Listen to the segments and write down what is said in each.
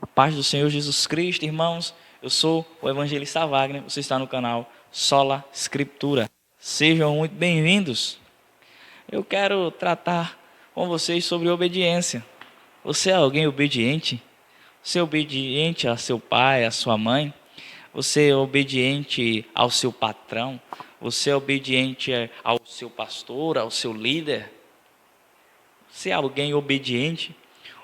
Paz do Senhor Jesus Cristo, irmãos. Eu sou o evangelista Wagner. Você está no canal Sola Escritura. Sejam muito bem-vindos. Eu quero tratar com vocês sobre obediência. Você é alguém obediente? Você é obediente a seu pai, a sua mãe? Você é obediente ao seu patrão? Você é obediente ao seu pastor, ao seu líder? Você é alguém obediente?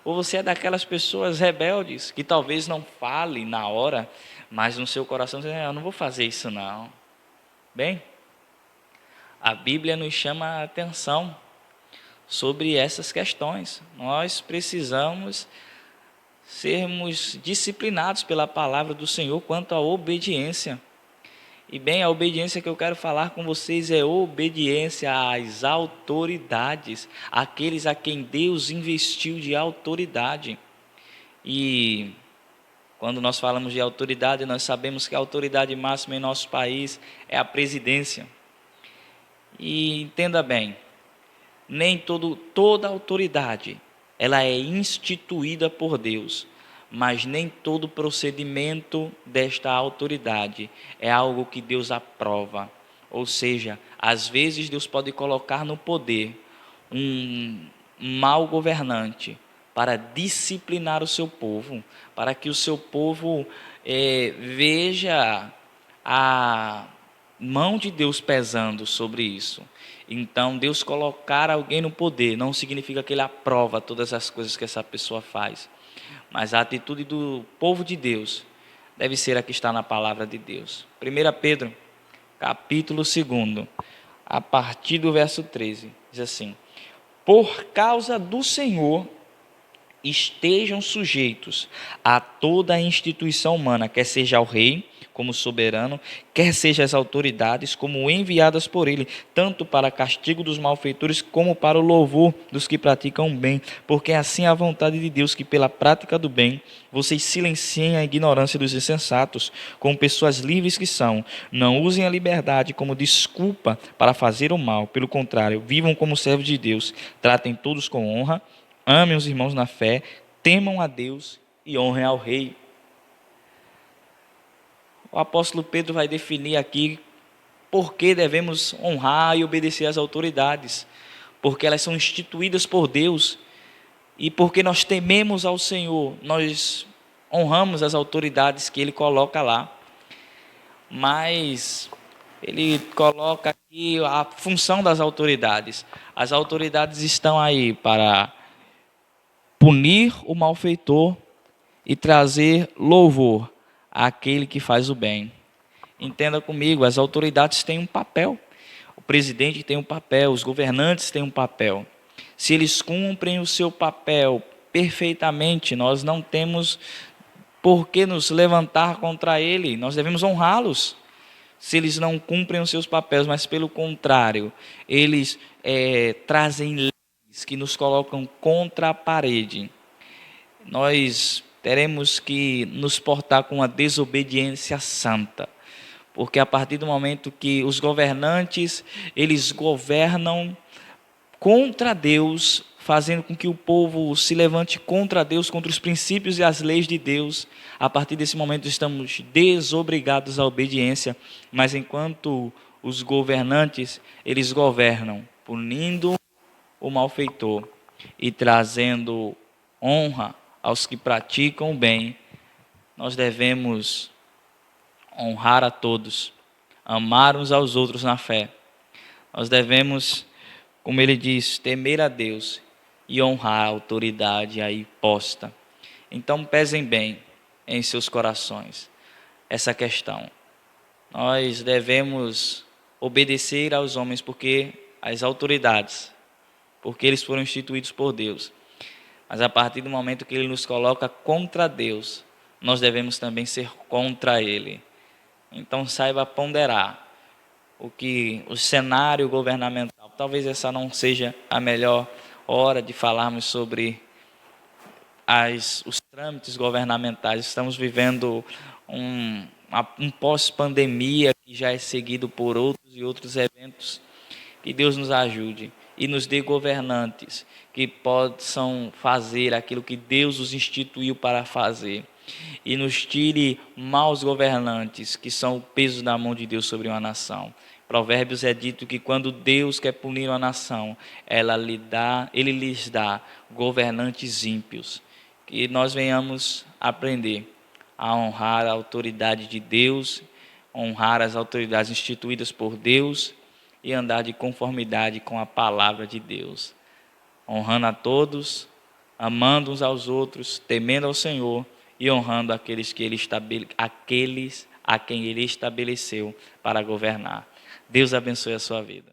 Ou você é daquelas pessoas rebeldes que talvez não fale na hora, mas no seu coração diz, eu não vou fazer isso não. Bem, a Bíblia nos chama a atenção sobre essas questões. Nós precisamos sermos disciplinados pela palavra do Senhor quanto à obediência. E bem, a obediência que eu quero falar com vocês é obediência às autoridades, aqueles a quem Deus investiu de autoridade. E quando nós falamos de autoridade, nós sabemos que a autoridade máxima em nosso país é a presidência. E entenda bem, nem toda autoridade ela é instituída por Deus, mas nem todo procedimento desta autoridade é algo que Deus aprova. Ou seja, às vezes Deus pode colocar no poder um mau governante para disciplinar o seu povo, para que o seu povo veja a mão de Deus pesando sobre isso. Então, Deus colocar alguém no poder não significa que Ele aprova todas as coisas que essa pessoa faz, mas a atitude do povo de Deus deve ser a que está na palavra de Deus. 1 Pedro, capítulo 2, a partir do verso 13, diz assim: por causa do Senhor, estejam sujeitos a toda a instituição humana, quer seja ao rei como soberano, quer seja as autoridades como enviadas por ele, tanto para castigo dos malfeitores como para o louvor dos que praticam o bem, porque assim é a vontade de Deus que pela prática do bem vocês silenciem a ignorância dos insensatos, como pessoas livres que são. Não usem a liberdade como desculpa para fazer o mal, pelo contrário, vivam como servos de Deus, tratem todos com honra, amem os irmãos na fé, temam a Deus e honrem ao rei. O apóstolo Pedro vai definir aqui por que devemos honrar e obedecer às autoridades, porque elas são instituídas por Deus e porque nós tememos ao Senhor, nós honramos as autoridades que Ele coloca lá. Mas ele coloca aqui a função das autoridades. As autoridades estão aí para punir o malfeitor e trazer louvor àquele que faz o bem. Entenda comigo, as autoridades têm um papel. O presidente tem um papel, os governantes têm um papel. Se eles cumprem o seu papel perfeitamente, nós não temos por que nos levantar contra ele, nós devemos honrá-los. Se eles não cumprem os seus papéis, mas pelo contrário, eles trazem leis que nos colocam contra a parede, nós teremos que nos portar com uma desobediência santa, porque a partir do momento que os governantes, eles governam contra Deus, fazendo com que o povo se levante contra Deus, contra os princípios e as leis de Deus, a partir desse momento estamos desobrigados à obediência, mas enquanto os governantes, eles governam, punindo o malfeitor e trazendo honra aos que praticam o bem, nós devemos honrar a todos, amar uns aos outros na fé. Nós devemos, como ele diz, temer a Deus e honrar a autoridade aí posta. Então pesem bem em seus corações essa questão. Nós devemos obedecer aos homens porque as autoridades, porque eles foram instituídos por Deus. Mas a partir do momento que ele nos coloca contra Deus, nós devemos também ser contra ele. Então saiba ponderar o cenário governamental. Talvez essa não seja a melhor hora de falarmos sobre os trâmites governamentais. Estamos vivendo um pós-pandemia que já é seguido por outros e outros eventos. Que Deus nos ajude e nos dê governantes que possam fazer aquilo que Deus os instituiu para fazer. e nos tire maus governantes, que são o peso da mão de Deus sobre uma nação. Provérbios é dito que quando Deus quer punir uma nação, Ele lhes dá governantes ímpios. Que nós venhamos aprender a honrar a autoridade de Deus, honrar as autoridades instituídas por Deus e andar de conformidade com a palavra de Deus. Honrando a todos, amando uns aos outros, temendo ao Senhor e honrando aqueles a quem Ele estabeleceu para governar. Deus abençoe a sua vida.